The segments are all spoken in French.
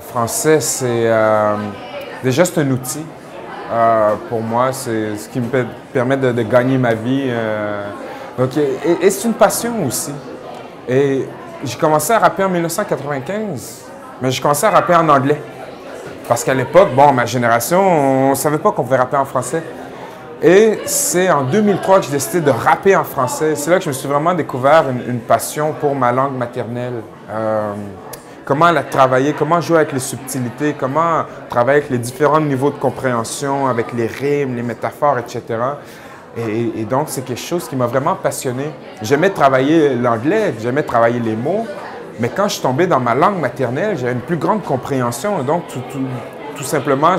français, c'est déjà c'est un outil. Pour moi, c'est ce qui me permet de gagner ma vie. Donc, et c'est une passion aussi. Et j'ai commencé à rapper en 1995, mais j'ai commencé à rapper en anglais. Parce qu'à l'époque, bon, ma génération, on ne savait pas qu'on pouvait rapper en français. Et c'est en 2003 que j'ai décidé de rapper en français. C'est là que je me suis vraiment découvert une passion pour ma langue maternelle. Comment la travailler, comment jouer avec les subtilités, comment travailler avec les différents niveaux de compréhension, avec les rimes, les métaphores, etc. Et donc, c'est quelque chose qui m'a vraiment passionné. J'aimais travailler l'anglais, j'aimais travailler les mots, mais quand je suis tombé dans ma langue maternelle, j'avais une plus grande compréhension. Donc, tout simplement,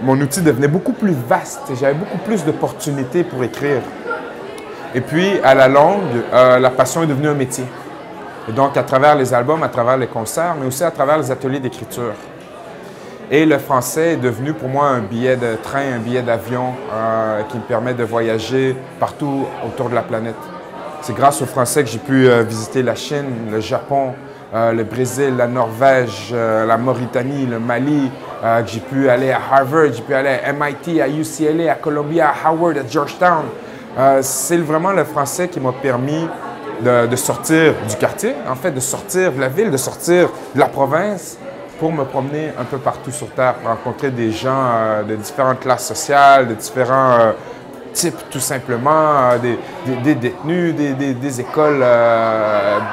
mon outil devenait beaucoup plus vaste et j'avais beaucoup plus d'opportunités pour écrire. Et puis, à la longue, la passion est devenue un métier. Et donc, à travers les albums, à travers les concerts, mais aussi à travers les ateliers d'écriture. Et le français est devenu pour moi un billet de train, un billet d'avion qui me permet de voyager partout autour de la planète. C'est grâce au français que j'ai pu visiter la Chine, le Japon, le Brésil, la Norvège, la Mauritanie, le Mali, que j'ai pu aller à Harvard, j'ai pu aller à MIT, à UCLA, à Columbia, à Howard, à Georgetown. C'est vraiment le français qui m'a permis de sortir du quartier, en fait, de sortir de la ville, de sortir de la province pour me promener un peu partout sur Terre, pour rencontrer des gens de différentes classes sociales, de différents types, tout simplement, des détenus, des écoles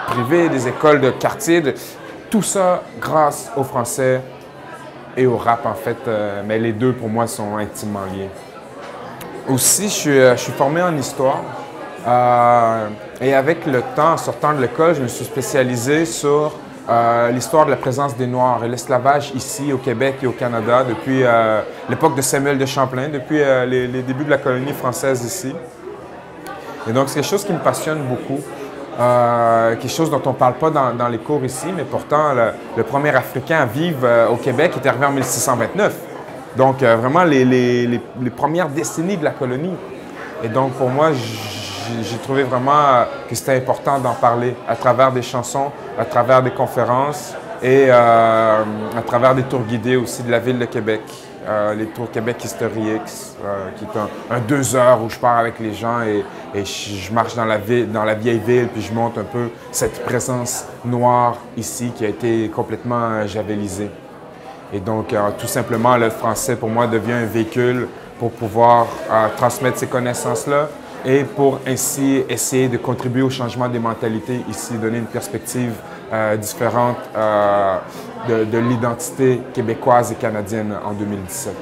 privées, des écoles de quartier, tout ça grâce au français et au rap, en fait, mais les deux, pour moi, sont intimement liés. Aussi, je suis formé en histoire. Et avec le temps, en sortant de l'école, je me suis spécialisé sur l'histoire de la présence des Noirs et l'esclavage ici au Québec et au Canada depuis l'époque de Samuel de Champlain, depuis les débuts de la colonie française ici. Et donc, c'est quelque chose qui me passionne beaucoup, quelque chose dont on ne parle pas dans les cours ici, mais pourtant, le premier Africain à vivre au Québec est arrivé en 1629. Donc, vraiment, les premières décennies de la colonie. Et donc, pour moi, j'ai trouvé vraiment que c'était important d'en parler à travers des chansons, à travers des conférences et à travers des tours guidés aussi de la ville de Québec. Les tours Québec History X, qui est un 2 heures où je pars avec les gens et je marche dans la vieille ville, puis je montre un peu cette présence noire ici qui a été complètement javelisée. Et donc, tout simplement, le français, pour moi, devient un véhicule pour pouvoir transmettre ces connaissances-là et pour ainsi essayer de contribuer au changement des mentalités ici, donner une perspective différente de l'identité québécoise et canadienne en 2017.